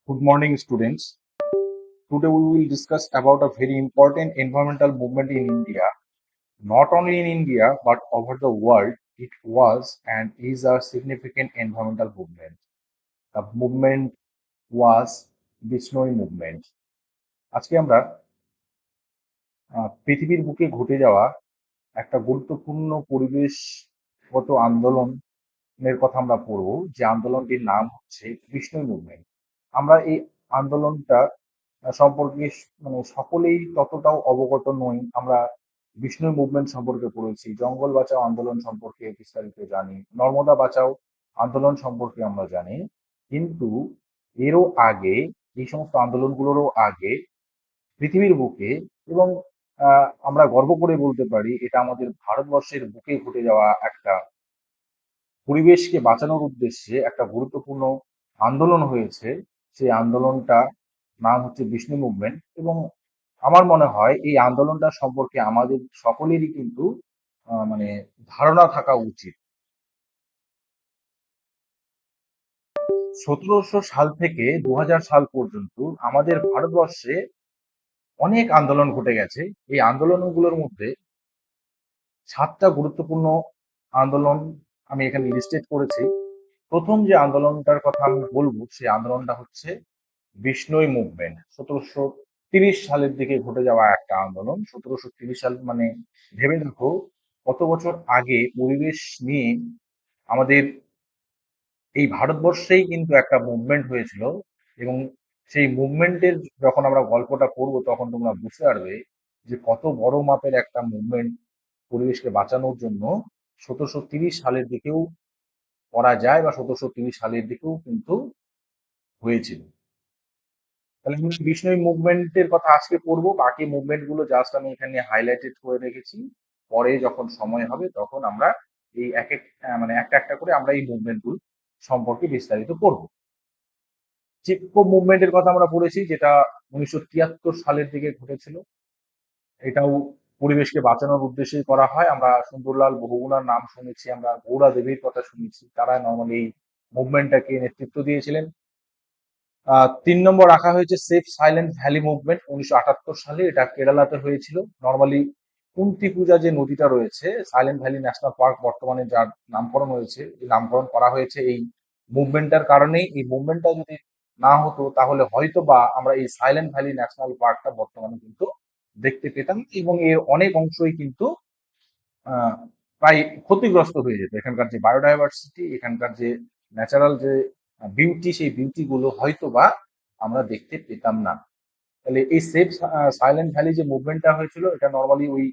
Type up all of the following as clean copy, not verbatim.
Good morning, students. Today we will discuss about a very important environmental movement in India. Not only in India but over the world, it was and is a significant environmental movement. The movement was Bishnoi movement. আজকে আমরা পৃথিবীর বুকে ঘটে যাওয়া একটা গুরুত্বপূর্ণ পরিবেশগত আন্দোলনের কথা আমরা পড়ব, যে আন্দোলনটির নাম হচ্ছে বিষ্ণুই মুভমেন্ট। আমরা এই আন্দোলনটা সম্পর্কে মানে সকলেই ততটাও অবগত নই। আমরা বিষ্ণুই মুভমেন্ট সম্পর্কে পড়েছি, জঙ্গল বাঁচাও আন্দোলন সম্পর্কে বিস্তারিত জানি, নর্মদা বাঁচাও আন্দোলন সম্পর্কে আমরা জানি। কিন্তু এরও আগে, এই সমস্ত আন্দোলনগুলোরও আগে পৃথিবীর বুকে এবং আমরা গর্ব করে বলতে পারি এটা আমাদের ভারতবর্ষের বুকে ঘটে যাওয়া একটা পরিবেশকে বাঁচানোর উদ্দেশ্যে একটা গুরুত্বপূর্ণ আন্দোলন হয়েছে। সেই আন্দোলনটা নাম হচ্ছে বিষ্ণু মুভমেন্ট। এবং আমার মনে হয় এই আন্দোলনটা সম্পর্কে আমাদের সকলেরই কিন্তু মানে ধারণা থাকা উচিত। 1700 সাল থেকে 2000 সাল পর্যন্ত আমাদের ভারতবর্ষে অনেক আন্দোলন ঘটে গেছে। এই আন্দোলনগুলোর মধ্যে 7টা গুরুত্বপূর্ণ আন্দোলন আমি এখানে লিস্টেড করেছি। প্রথম যে আন্দোলনটার কথা আমি বলবো সেই আন্দোলনটা হচ্ছে বিষ্ণুই মুভমেন্ট। 1730 সালের দিকে ঘটে যাওয়া একটা আন্দোলন। 1730 সাল মানে ভেবে দেখো কত বছর আগে পরিবেশ নিয়ে আমাদের এই ভারতবর্ষেই কিন্তু একটা মুভমেন্ট হয়েছিল। এবং সেই মুভমেন্টের যখন আমরা গল্পটা পড়বো তখন তোমরা বুঝতে পারবে যে কত বড় মাপের একটা মুভমেন্ট পরিবেশকে বাঁচানোর জন্য 1730 সালের দিকেও করা যায়, বা 1730 সালের দিকেও কিন্তু হয়েছিল। তাহলে আমি বিষ্ণুই মুভমেন্টের কথা আজকে পড়বো, বাকি মুভমেন্ট গুলো জাস্ট আমি এখানে হাইলাইটেড করে রেখেছি। পরে যখন সময় হবে তখন আমরা এই এক এক মানে একটা একটা করে আমরা এই মুভমেন্ট গুলো সম্পর্কে বিস্তারিত পড়বো। চিপকো মুভমেন্টের কথা আমরা পড়েছি, যেটা 1973 সালের দিকে ঘটেছিল। এটাও পরিবেশকে বাঁচানোর উদ্দেশ্যেই করা হয়। আমরা সুন্দরলাল বহুগুণার নাম শুনেছি, আমরা গৌরা দেবীর কথা শুনেছি, তারা নর্মালি এই মুভমেন্টটাকে নেতৃত্ব দিয়েছিলেন। 3 নম্বর রাখা হয়েছে সেফ সাইলেন্ট ভ্যালি মুভমেন্ট। 1978 সালে এটা কেরালাতে হয়েছিল। নর্মালি কুন্তি পূজা যে নদীটা রয়েছে, সাইলেন্ট ভ্যালি ন্যাশনাল পার্ক বর্তমানে যার নামকরণ হয়েছে, এই নামকরণ করা হয়েছে এই মুভমেন্টটার কারণেই। এই মুভমেন্টটা যদি না হতো তাহলে হয়তো বা আমরা এই সাইলেন্ট ভ্যালি ন্যাশনাল পার্কটা বর্তমানে কিন্তু দেখতে পেতাম, এবং এর অনেক অংশই কিন্তু আহ, প্রায় ক্ষতিগ্রস্ত হয়ে যেত। এখানকার যে বায়োডাইভার্সিটি, এখানকার যে ন্যাচারাল যে বিউটি, সেই বিউটি গুলো হয়তো বা আমরা দেখতে পেতাম না। তাহলে এই সেফ সাইলেন্ট ভ্যালি যে মুভমেন্টটা হয়েছিল, এটা নর্মালি ওই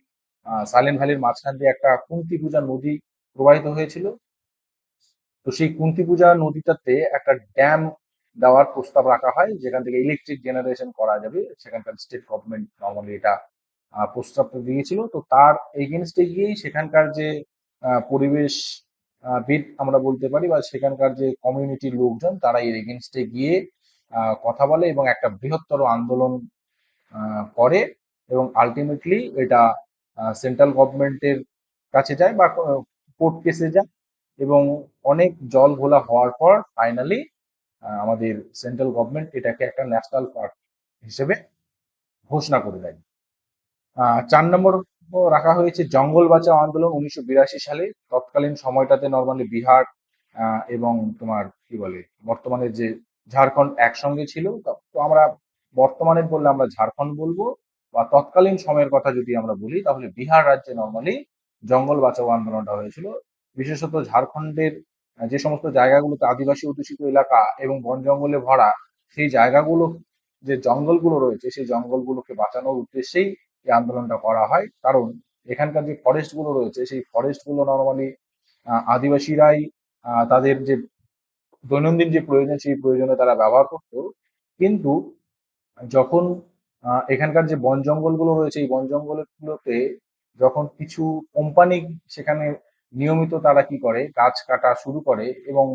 সাইলেন্ট ভ্যালির মাঝখান দিয়ে একটা কুন্তি পূজা নদী প্রবাহিত হয়েছিল। তো সেই কুন্তি পূজা নদীটাতে একটা ড্যাম দেওয়ার প্রস্তাব রাখা হয়, যেখান থেকে ইলেকট্রিক জেনারেশন করা যাবে। সেখানকার স্টেট গভর্নমেন্ট নর্মালি এটা প্রস্তাবটা দিয়েছিল। তো তার এগেনস্টে গিয়েই সেখানকার যে পরিবেশ বিদ আমরা বলতে পারি, বা সেখানকার যে কমিউনিটির লোকজন, তারা এর এগেনস্টে গিয়ে কথা বলে এবং একটা বৃহত্তর আন্দোলন করে। এবং আলটিমেটলি এটা সেন্ট্রাল গভর্নমেন্টের কাছে যায় বা কোর্ট কেসে যায়। এবং অনেক জল ঘোলা হওয়ার পর ফাইনালি আমাদের সেন্ট্রাল গভর্নমেন্ট এটাকে একটা ন্যাশনাল পার্ক হিসেবে ঘোষণা করে দেয়। 4 নম্বর রাখা হয়েছে জঙ্গল বাঁচাও আন্দোলন। 1982 সালে তৎকালীন সময়টাতে নর্মালি বিহার এবং তোমার কি বলে বর্তমানে যে ঝাড়খণ্ড একসঙ্গে ছিল। তো আমরা বর্তমানে বললে আমরা ঝাড়খণ্ড বলবো, বা তৎকালীন সময়ের কথা যদি আমরা বলি তাহলে বিহার রাজ্যে নর্মালি জঙ্গল বাঁচাও আন্দোলনটা হয়েছিল। বিশেষত ঝাড়খণ্ডের যে সমস্ত জায়গাগুলোতে আদিবাসী অধ্যুষিত এলাকা এবং বন জঙ্গলে ভরা, সেই জায়গাগুলো, যে জঙ্গলগুলো রয়েছে, সেই জঙ্গলগুলোকে বাঁচানোর উদ্দেশ্যেই এই আন্দোলনটা করা হয়। কারণ এখানকার যে ফরেস্ট গুলো রয়েছে, সেই ফরেস্ট গুলো নর্মালি আদিবাসীরাই তাদের যে দৈনন্দিন যে প্রয়োজন, সেই প্রয়োজনে তারা ব্যবহার করতো। কিন্তু যখন এখানকার যে বন জঙ্গলগুলো রয়েছে, এই বন জঙ্গলগুলোতে যখন কিছু কোম্পানি সেখানে নিয়মিত তারা কি করে, গাছ কাটা শুরু করে, এবং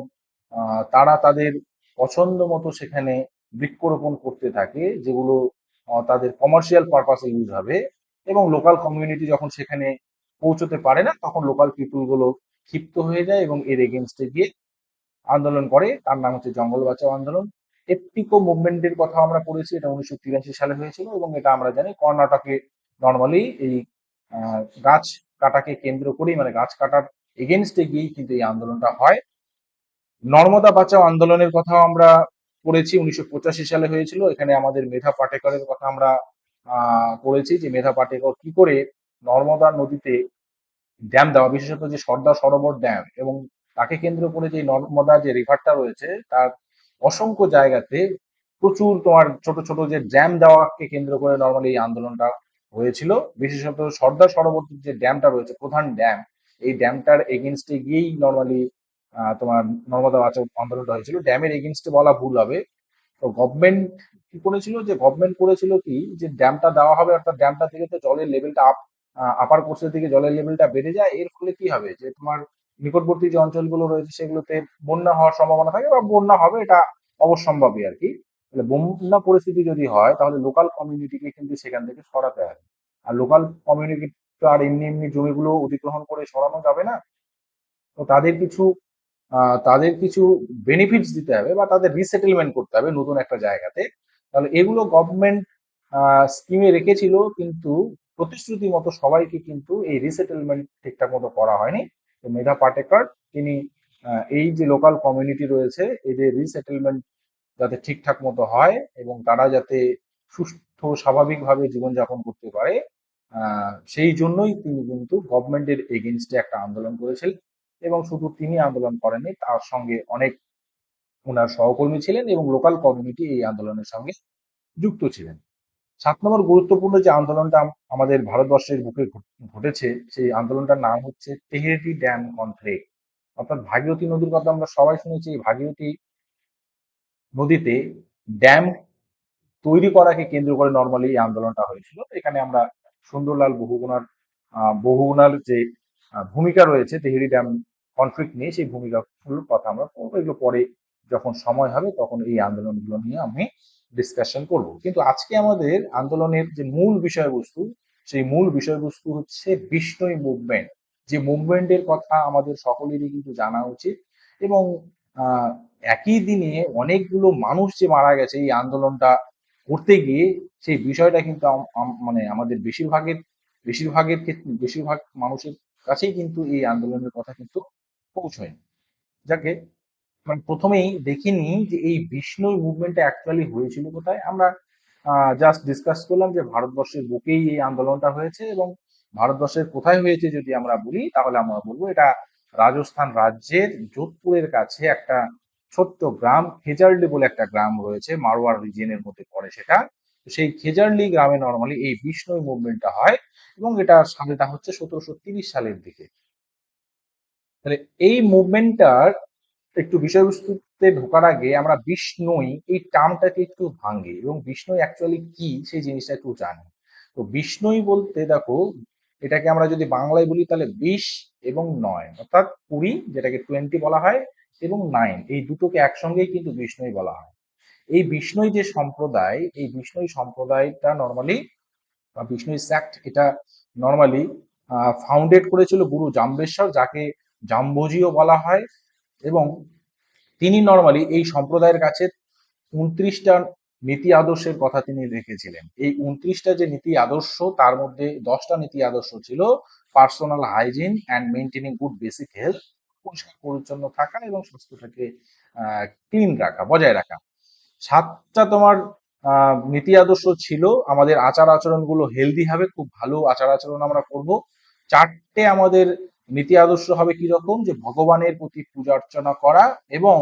তারা তাদের পছন্দ মতো সেখানে বৃক্ষরোপণ করতে থাকে, যেগুলো তাদের কমার্শিয়াল পারপাসে ইউজ হবে। এবং লোকাল কমিউনিটি যখন সেখানে পৌঁছতে পারে না, তখন লোকাল পিপুল গুলো ক্ষিপ্ত হয়ে যায় এবং এর এগেনস্টে গিয়ে আন্দোলন করে। তার নাম হচ্ছে জঙ্গল বাঁচাও আন্দোলন। এপ্টিকো মুভমেন্টের কথা আমরা পড়েছি, এটা 1983 সালে হয়েছিল এবং এটা আমরা জানি কর্ণাটকে নর্মালি এই গাছ কাটাকে কেন্দ্র করেই, মানে গাছ কাটার এগেনস্টে গিয়েই কিন্তু এই আন্দোলনটা হয়। নর্মদা বাঁচাও আন্দোলনের কথাও আমরা পড়েছি, 1985 সালে হয়েছিল। এখানে আমাদের মেধা পাটেকরের কথা আমরা পড়েছি, যে মেধা পাটেকর কি করে নর্মদা নদীতে ড্যাম দেওয়া, বিশেষত যে সর্দার সরোবর ড্যাম, এবং তাকে কেন্দ্র করে যে নর্মদা যে রিভারটা রয়েছে তার অসংখ্য জায়গাতে প্রচুর তোমার ছোট ছোট যে ড্যাম দেওয়াকে কেন্দ্র করে নর্মালি এই আন্দোলনটা হয়েছিল। বিশেষত সর্দার সরোবর যে ড্যামটা রয়েছে, প্রধান ড্যাম, এই ড্যামটার এগেনস্টে গিয়েই নর্মালি তোমার নর্মদা বাঁচাও আন্দোলনটা হয়েছিল। ড্যামের এগেনস্টে বলা ভুল হবে। তো গভর্নমেন্ট কি করেছিল, যে গভর্নমেন্ট করেছিল কি, যে ড্যামটা দেওয়া হবে, অর্থাৎ ড্যামটা থেকে তো জলের লেভেলটা আপার কোর্সের দিকে জলের লেভেলটা বেড়ে যায়। এর ফলে কি হবে, যে তোমার নিকটবর্তী যে অঞ্চলগুলো রয়েছে সেগুলোতে বন্যা হওয়ার সম্ভাবনা থাকে, বা বন্যা হবে এটা অবশ্যম্ভাবী আর কি। তাহলে বন্যা পরিস্থিতি যদি হয় তাহলে লোকাল কমিউনিটিকে কিন্তু সেখান থেকে সরাতে হবে। আর লোকাল কমিউনিটি তো আর এমনি এমনি জমিগুলো অধিগ্রহণ করে সরানো যাবে না। তো তাদের কিছু বেনিফিটস দিতে হবে, বা তাদের রিসেটেলমেন্ট করতে হবে নতুন একটা জায়গাতে। তাহলে এগুলো গভর্নমেন্ট স্কিমে রেখেছিল, কিন্তু প্রতিশ্রুতি মতো সবাইকে কিন্তু এই রিসেটেলমেন্ট ঠিকঠাক মতো করা হয়নি। তো মেধা পাটেকর তিনি এই যে লোকাল কমিউনিটি রয়েছে এদের রিসেটেলমেন্ট যাতে ঠিকঠাক মতো হয় এবং তারা যাতে সুস্থ স্বাভাবিকভাবে জীবনযাপন করতে পারে, সেই জন্যই তিনি কিন্তু গভর্নমেন্টের এগেনস্টে একটা আন্দোলন করেছিলেন। এবং শুধু তিনি আন্দোলন করেননি, তার সঙ্গে অনেক ওনার সহকর্মী ছিলেন এবং লোকাল কমিউনিটি এই আন্দোলনের সঙ্গে যুক্ত ছিলেন। 7 নম্বর গুরুত্বপূর্ণ যে আন্দোলনটা আমাদের ভারতবর্ষের বুকে ঘটেছে, সেই আন্দোলনটার নাম হচ্ছে তেহরিটি ড্যাম কনফ্লিক্ট। অর্থাৎ ভাগীরথী নদীর কথা আমরা সবাই শুনেছি। এই ভাগীরথী নদীতে ড্যাম তৈরি করাকে কেন্দ্র করে নর্মালি এই আন্দোলনটা হয়েছিল। এখানে আমরা সুন্দরলাল বহুগুণার যে ভূমিকা রয়েছে তেহরি ড্যাম কনফ্লিক্ট নিয়ে, সেই ভূমিকাগুলোর কথা আমরা পড়বো। এগুলো পরে যখন সময় হবে তখন এই আন্দোলনগুলো নিয়ে আমি ডিসকাশন করব। কিন্তু আজকে আমাদের আন্দোলনের যে মূল বিষয়বস্তু, সেই মূল বিষয়বস্তু হচ্ছে বিষ্ণুই মুভমেন্ট। যে মুভমেন্টের কথা আমাদের সকলেরই কিন্তু জানা উচিত। এবং আহ একই দিনে অনেকগুলো মানুষ যে মারা গেছে এই আন্দোলনটা করতে গিয়ে, সেই বিষয়টা কিন্তু মানে আমাদের বেশিরভাগের ক্ষেত্রে বেশিরভাগ মানুষের কাছেই কিন্তু এই আন্দোলনের কথা কিন্তু পৌঁছয়। যাকে মানে প্রথমেই দেখিনি যে এই বিষ্ণুই মুভমেন্টটা অ্যাকচুয়ালি হয়েছিল কোথায়। আমরা জাস্ট ডিসকাস করলাম যে ভারতবর্ষের বুকেই এই আন্দোলনটা হয়েছে, এবং ভারতবর্ষের কোথায় হয়েছে যদি আমরা বলি তাহলে আমরা বলবো এটা রাজস্থান রাজ্যের যোধপুরের কাছে একটা ছোট্ট গ্রাম খেজারলি বলে একটা গ্রাম রয়েছে, মারওয়ার রিজিয়নের মধ্যে পড়ে সেটা। তো সেই খেজারলি গ্রামে নর্মালি এই বিষ্ণুই মুভমেন্টটা হয়, এবং এটা সালটা হচ্ছে 1730 সালের দিকে। তাহলে এই মুভমেন্টটার একটু বিষয়বস্তুতে ঢোকার আগে আমরা বিষ্ণুই এই টার্মটাকে একটু ভাঙি, এবং বিষ্ণুই অ্যাকচুয়ালি কি সেই জিনিসটা একটু জানি। তো বিষ্ণুই বলতে দেখো, এটাকে আমরা যদি বাংলায় বলি তাহলে 20 এবং 9, অর্থাৎ 20 যেটাকে 20 বলা হয়, এবং 9, এই দুটোকে একসঙ্গেই কিন্তু বিষ্ণুই বলা হয়। এই বিষ্ণুই যে সম্প্রদায়, এই বিষ্ণুই সম্প্রদায়টা নর্মালি বা বিষ্ণুই সেক্ট, এটা নর্মালি ফাউন্ডেড করেছিল গুরু জাম্বেশ্বর, যাকে জাম্বোজিও বলা হয়। এবং তিনি নর্মালি এই সম্প্রদায়ের কাছে 29টা নীতি আদর্শের কথা তিনি রেখেছিলেন। এই 29টা যে নীতি আদর্শ, তার মধ্যে 10টা নীতি আদর্শ ছিল personal hygiene and maintaining good basic health, পরিষ্কার পরিচ্ছন্ন থাকা এবং স্বাস্থ্যটাকে ক্লিন রাখা, বজায় রাখা। 7টা তোমার নীতি আদর্শ ছিল আমাদের আচার আচরণ গুলো হেলদি হবে, খুব ভালো আচার আচরণ আমরা করব। 4টে আমাদের নীতি আদর্শ হবে কি রকম, যে ভগবানের প্রতি পূজা অর্চনা করা। এবং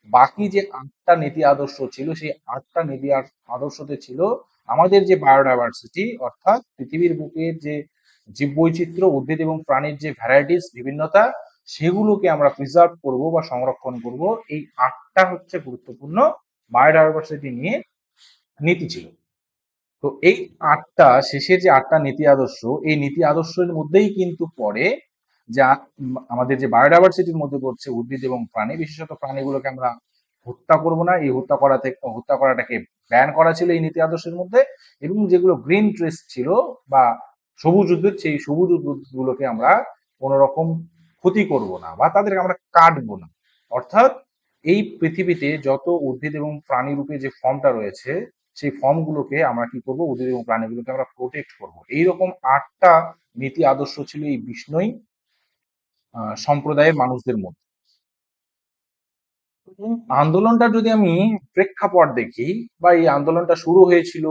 বাকি যে 8টা নীতি আদর্শ ছিল, সেই 8টা নীতি আদর্শতে ছিল আমাদের যে বায়োডাইভার্সিটি, অর্থাৎ পৃথিবীর বুকে যে জীববৈচিত্র্য, উদ্ভিদ এবং প্রাণীর যে ভ্যারাইটিস, বিভিন্নতা, সেগুলোকে আমরা প্রিজার্ভ করব বা সংরক্ষণ করব। এই 8টা হচ্ছে গুরুত্বপূর্ণ বায়োডাইভার্সিটি নিয়ে নীতি ছিল। তো এই 8টা শেষের যে 8টা নীতি আদর্শ, এই নীতি আদর্শের মধ্যেই কিন্তু পড়ে যা আমাদের যে বায়োডাইভার্সিটির মধ্যে পড়ছে উদ্ভিদ এবং প্রাণী। বিশেষত প্রাণীগুলোকে আমরা হত্যা করব না, এই হত্যা করাটাকে ব্যান করা ছিল এই নীতি আদর্শের মধ্যে। এবং যেগুলো গ্রিন ট্রিস ছিল বা সবুজ উদ্ভিদ, সেই সবুজ উদ্ভিদ গুলোকে আমরা কোনো রকম ক্ষতি করব না বা তাদেরকে আমরা কাটবো না। অর্থাৎ এই পৃথিবীতে যত উদ্ভিদ এবং প্রাণী রূপে যে ফর্মটা রয়েছে, সেই ফর্মগুলোকে আমরা কি করব, উদ্ভিদ এবং প্রাণীগুলোকে আমরা প্রোটেক্ট করব। এইরকম ৮টা নীতি আদর্শ ছিল এই বিষ্ণুই সম্প্রদায়ের মানুষদের মধ্যে। আন্দোলনটা যদি আমি প্রেক্ষাপট দেখি, বা এই আন্দোলনটা শুরু হয়েছিল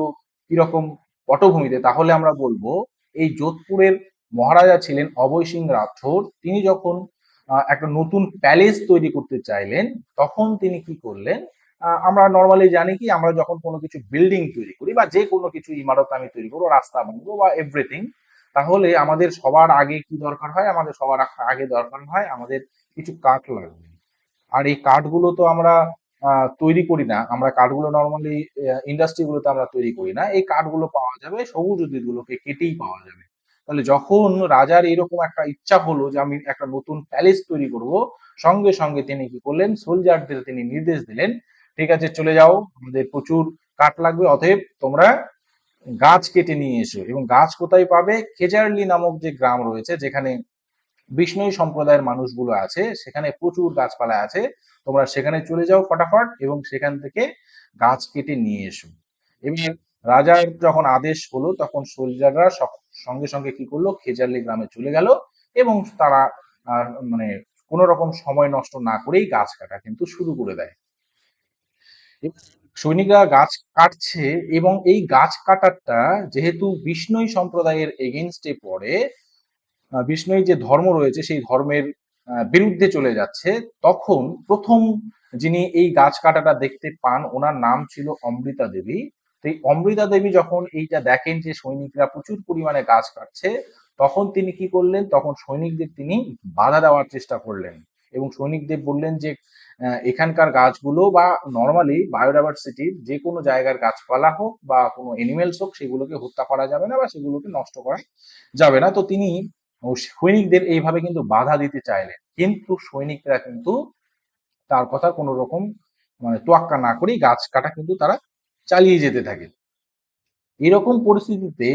কিরকম পটভূমিতে, তাহলে আমরা বলবো এই যোধপুরের মহারাজা ছিলেন অভয় সিং রাঠোর। তিনি যখন একটা নতুন প্যালেস তৈরি করতে চাইলেন, তখন তিনি কি করলেন, আমরা নর্মালি জানি কি, আমরা যখন কোনো কিছু বিল্ডিং তৈরি করি বা যে কোনো কিছু ইমারত আমি তৈরি করবো, রাস্তা বানাবো বা এভরিথিং, তাহলে আমাদের সবার আগে কি দরকার হয়, আমাদের সবার আগে দরকার হয় আমাদের কিছু কাঠ লাগবে। আর এই কাঠগুলো তো আমরা তৈরি করি না, আমরা কাঠগুলো নর্মালি ইন্ডাস্ট্রি গুলোতে আমরা তৈরি করি না, এই কাঠগুলো পাওয়া যাবে সবুজ উদ্ভিদগুলোকে কেটেই পাওয়া যাবে। তাহলে যখন রাজার এরকম একটা ইচ্ছা হলো যে আমি একটা নতুন প্যালেস তৈরি করব, সঙ্গে সঙ্গে তিনি কি করলেন, সোলজারদের তিনি নির্দেশ দিলেন, ঠিক আছে চলে যাও, আমাদের প্রচুর কাঠ লাগবে, অতএব তোমরা গাছ কেটে নিয়ে এসো। এবং গাছ কোথায় পাবে, খেজারলি নামক যে গ্রাম রয়েছে, যেখানে বিষ্ণুই সম্প্রদায়ের মানুষগুলো আছে, সেখানে প্রচুর গাছপালা আছে, তোমরা সেখানে চলে যাও ফটাফট এবং সেখান থেকে গাছ কেটে নিয়ে এসো। এবার রাজার যখন আদেশ হলো, তখন সোলজাররা সঙ্গে সঙ্গে কি করলো, খেজারলি গ্রামে চলে গেল এবং তারা মানে কোনো রকম সময় নষ্ট না করেই গাছ কাটা কিন্তু শুরু করে দেয়। এবার সৈনিকরা গাছ কাটছে, এবং এই গাছ কাটাটা যেহেতু বিষ্ণুই সম্প্রদায়ের এগেনস্টে পড়ে, বিষ্ণুই যে ধর্ম রয়েছে সেই ধর্মের বিরুদ্ধে চলে যাচ্ছে, তখন প্রথম যিনি এই গাছ কাটাটা দেখতে পান, ওনার নাম ছিল অমৃতা দেবী। তো এই অমৃতা দেবী যখন এইটা দেখেন যে সৈনিকরা প্রচুর পরিমাণে গাছ কাটছে, তখন তিনি কি করলেন, তখন সৈনিকদের তিনি বাধা দেওয়ার চেষ্টা করলেন এবং সৈনিকদের বললেন যে এখানকার গাছগুলো বা নর্মালি বায়োডাইভার্সিটির যে কোনো জায়গার গাছপালা হোক বা কোনো এনিমেলস হোক, সেগুলোকে হত্যা করা যাবে না বা সেগুলোকে নষ্ট করা যাবে না। তো তিনি সৈনিকদের এইভাবে কিন্তু বাধা দিতে চাইলেন, কিন্তু সৈনিকরা কিন্তু তার কথা কোনো রকম তোয়াক্কা না করেই গাছ কাটা কিন্তু তারা চালিয়ে যেতে থাকে। এরকম পরিস্থিতিতে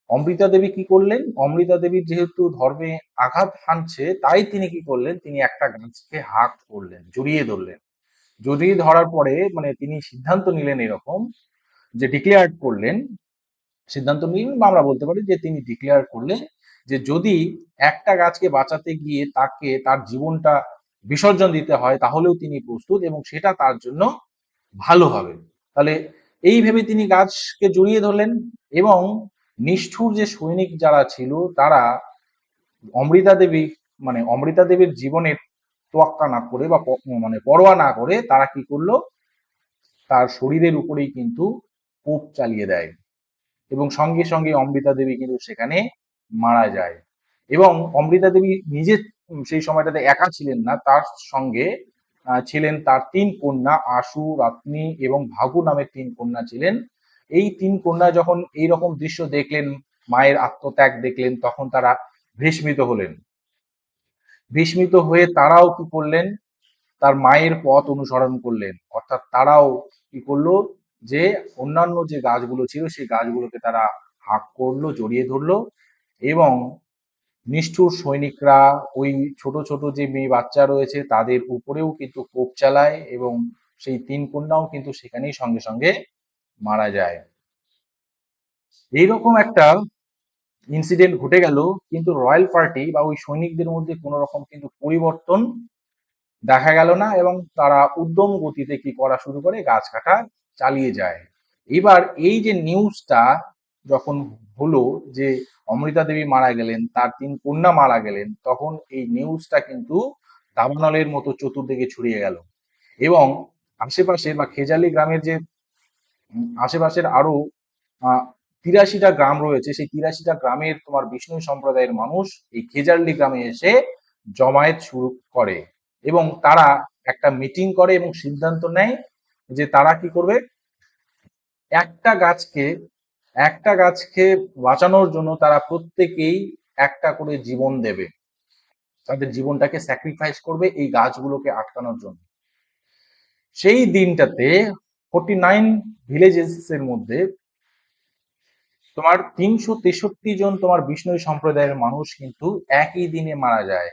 অমৃতা দেবী কি করলেন, অমৃতা দেবীর যেহেতু ধর্মে আঘাত হানছে, তাই তিনি কি করলেন, তিনি একটা গাছকে হাত করলেন, জড়িয়ে ধরলেন। জড়িয়ে ধরার পরে তিনি সিদ্ধান্ত নিলেন এরকম, যে ডিক্লেয়ার করলেন, সিদ্ধান্ত নিলেন বা আমরা বলতে পারি যে তিনি ডিক্লেয়ার করলেন যে যদি একটা গাছকে বাঁচাতে গিয়ে তাকে তার জীবনটা বিসর্জন দিতে হয়, তাহলেও তিনি প্রস্তুত এবং সেটা তার জন্য ভালো হবে। তাহলে এই ভেবে তিনি গাছকে জড়িয়ে ধরলেন এবং নিষ্ঠুর যে সৈনিক যারা ছিল, তারা অমৃতা দেবী অমৃতা দেবীর জীবনের তোয়াক্কা না করে বা পরোয়া না করে তারা কি করলো, তার শরীরের উপরেই কিন্তু কোপ চালিয়ে দেয় এবং সঙ্গে সঙ্গে অমৃতা দেবী কিন্তু সেখানে মারা যায়। এবং অমৃতা দেবী নিজে সেই সময়টাতে একা ছিলেন না, তার সঙ্গে ছিলেন তার ৩ কন্যা, আশু, রত্নী এবং ভাগু নামের ৩ কন্যা ছিলেন। এই ৩ কন্যা যখন এইরকম দৃশ্য দেখলেন, মায়ের আত্মত্যাগ দেখলেন, তখন তারা ভীষ্মিত হলেন। ভীষ্মিত হয়ে তারাও কি করলেন, তার মায়ের পথ অনুসরণ করলেন, অর্থাৎ তারাও কি করলো, যে অন্যান্য যে গাছগুলো ছিল সেই গাছগুলোকে তারা হাঁক করলো, জড়িয়ে ধরলো এবং নিষ্ঠুর সৈনিকরা ওই ছোট ছোট যে মেয়ে বাচ্চা রয়েছে তাদের উপরেও কিন্তু কোপ চালায় এবং সেই ৩ কন্যাও কিন্তু সেখানেই সঙ্গে সঙ্গে মারা যায়। এইরকম একটা ইনসিডেন্ট ঘটে গেল, কিন্তু রয়্যাল পার্টি বা ওই সৈনিকদের মধ্যে কোনো রকম কিন্তু পরিবর্তন দেখা গেল না এবং তারা উদ্যম গতিতে কি করা শুরু করে, গাছ কাটা চালিয়ে যায়। এবার এই যে নিউজটা যখন হলো যে অমৃতা দেবী মারা গেলেন, তার ৩ কন্যা মারা গেলেন, তখন এই নিউজটা কিন্তু দাবানলের মতো চতুর্দিকে ছড়িয়ে গেল এবং আশেপাশে বা খেজালি গ্রামের যে আশেপাশের আরো ৮৩টা গ্রাম রয়েছে, সেই ৮৩টা গ্রামের তোমার বিষ্ণু সম্প্রদায়ের মানুষ এই খেজারলি গ্রামে এসে জমায়েত শুরু করে এবং তারা একটা মিটিং করে এবং সিদ্ধান্ত নেয় যে তারা কি করবে, একটা গাছকে একটা গাছকে বাঁচানোর জন্য তারা প্রত্যেকেই একটা করে জীবন দেবে, তাদের জীবনটাকে স্যাক্রিফাইস করবে এই গাছগুলোকে আটকানোর জন্য। সেই দিনটাতে 49 ভিলেজেস এর মধ্যে তোমার ৩৬৩ জন তোমার বিষ্ণু সম্প্রদায়ের মানুষ কিন্তু একই দিনে মারা যায়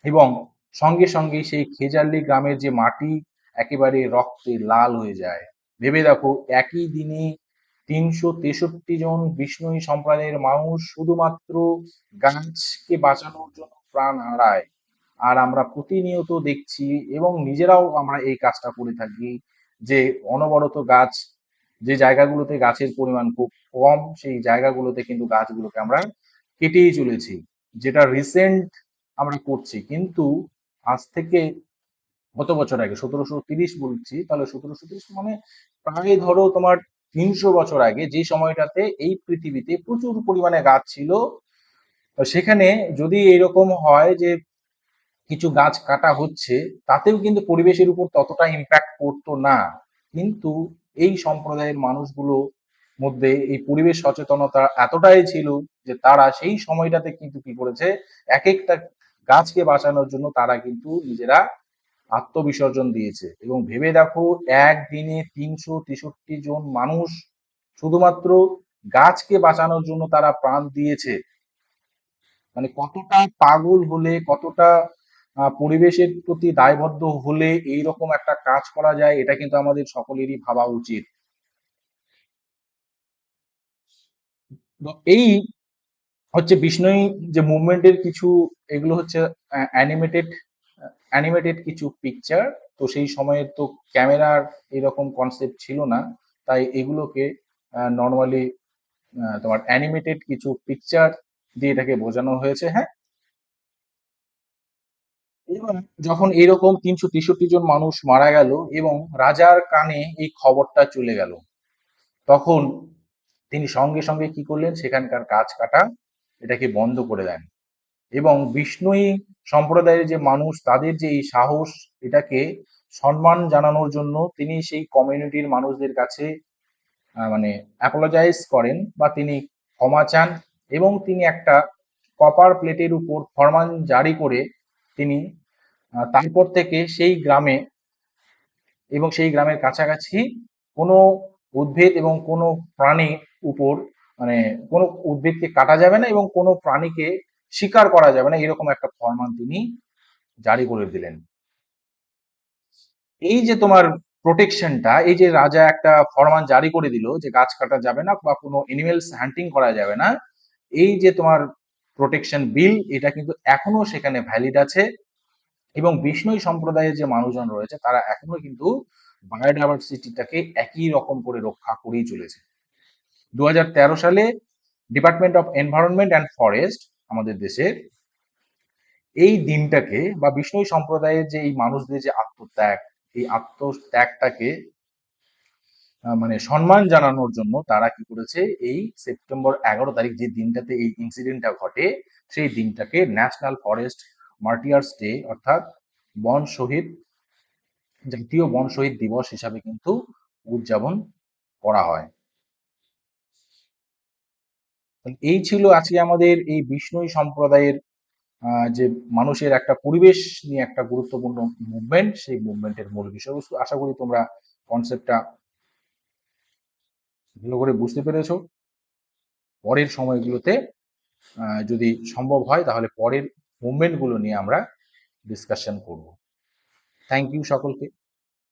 এবং সঙ্গে সঙ্গে সেই খেজারলি গ্রামের যে মাটি একেবারে রক্তে লাল হয়ে যায়। ভেবে দেখো, একই দিনে ৩৬৩ জন বিষ্ণুই সম্প্রদায়ের মানুষ শুধুমাত্র গাছকে বাঁচানোর জন্য প্রাণ হারায়। আর আমরা প্রতিনিয়ত দেখছি এবং নিজেরাও আমরা এই কাজটা করে থাকি, যে অনবরত গাছ, যে জায়গাগুলোতে গাছের পরিমাণ খুব কম সেই জায়গাগুলোতে কিন্তু গাছগুলোকে আমরা কেটেই চলেছি, যেটা রিসেন্ট আমরা করছি। কিন্তু আজ থেকে কত বছর আগে, ১৭৩০ বলছি, তাহলে ১৭৩০ মানে প্রায় ধরো তোমার ৩০০ বছর আগে, যে সময়টাতে এই পৃথিবীতে প্রচুর পরিমাণে গাছ ছিল, সেখানে যদি এরকম হয় যে কিছু গাছ কাটা হচ্ছে, তাতেও কিন্তু পরিবেশের উপর ততটা ইম্প্যাক্ট পড়তো না। কিন্তু এই সম্প্রদায়ের মানুষগুলো মধ্যে এই পরিবেশ সচেতনতা এতটাই ছিল যে তারা সেই সময়টাতে কিন্তু কি করেছে, এক একটা গাছকে বাঁচানোর জন্য তারা কিন্তু নিজেরা আত্মবিসর্জন দিয়েছে। এবং ভেবে দেখো, একদিনে ৩৬৩ জন মানুষ শুধুমাত্র গাছকে বাঁচানোর জন্য তারা প্রাণ দিয়েছে। মানে কতটা পাগল হলে, কতটা পরিবেশের প্রতি দায়বদ্ধ হলে এইরকম একটা কাজ করা যায়, এটা কিন্তু আমাদের সকলেরই ভাবা উচিত। তো এই হচ্ছে বিষ্ণুই যে মুভমেন্টের কিছু, এগুলো হচ্ছে অ্যানিমেটেড অ্যানিমেটেড কিছু পিকচার। তো সেই সময়ের তো ক্যামেরার এরকম কনসেপ্ট ছিল না, তাই এগুলোকে নর্মালি তোমার অ্যানিমেটেড কিছু পিকচার দিয়ে এটাকে বোঝানো হয়েছে। হ্যাঁ, এবার যখন এরকম ৩৬৩ জন মানুষ মারা গেল এবং রাজার কানে এই খবরটা চলে গেল, তখন তিনি সঙ্গে সঙ্গে কি করলেন, সেখানকার গাছ কাটা এটাকে বন্ধ করে দেন। এবং বিষ্ণুই সম্প্রদায়ের যে মানুষ, তাদের যে এই সাহস, এটাকে সম্মান জানানোর জন্য তিনি সেই কমিউনিটির মানুষদের কাছে মানে অ্যাপোলোজাইজ করেন, বা তিনি ক্ষমা চান। এবং তিনি একটা কপার প্লেটের উপর ফরমান জারি করে তিনি তারপর থেকে সেই গ্রামে এবং সেই গ্রামের কাছাকাছি কোনো উদ্ভিদ এবং কোনো প্রাণীর উপর, মানে কোনো উদ্ভিদকে কাটা যাবে না এবং কোনো প্রাণীকে শিকার করা যাবে না, এরকম একটা ফরমান তিনি জারি করে দিলেন। এই যে তোমার প্রোটেকশনটা, এই যে রাজা একটা ফরমান জারি করে দিল যে গাছ কাটা যাবে না বা কোনো এনিমেলস হান্টিং করা যাবে না, এই যে তোমার প্রোটেকশন বিল, এটা কিন্তু এখনো সেখানে ভ্যালিড আছে। এবং বিষ্ণুই সম্প্রদায়ের যে মানুষজন রয়েছে তারা এখনো কিন্তু বায়োডাইভার্সিটিটাকে একই রকম করে রক্ষা করেই চলেছে। ২০১৩ সালে department of environment and forest আমাদের দেশের এই দিনটাকে, বা বিষ্ণুই সম্প্রদায়ের যে এই মানুষদের যে আত্মত্যাগ, এই আত্মত্যাগটাকে মানে সম্মান জানানোর জন্য তারা কি করেছে, এই সেপ্টেম্বর ১১ তারিখ যে দিনটাতে এই ইনসিডেন্টটা ঘটে, সেই দিনটাকে ন্যাশনাল ফরেস্ট মার্টিয়ার্স ডে, অর্থাৎ বন শহীদ, জাতীয় বন শহীদ দিবস হিসাবে কিন্তু উদযাপন করা হয়। এই ছিল আজকে আমাদের এই বিষ্ণুই সম্প্রদায়ের যে মানুষের একটা পরিবেশ নিয়ে একটা গুরুত্বপূর্ণ মুভমেন্ট, সেই মুভমেন্টের মূল বিষয়বস্তু। আশা করি তোমরা কনসেপ্টটা ভালো করে বুঝতে পেরেছো। পরের সময়গুলোতে যদি সম্ভব হয় তাহলে পরের মুভমেন্টগুলো নিয়ে আমরা ডিসকাশন করব। থ্যাংক ইউ সকলকে।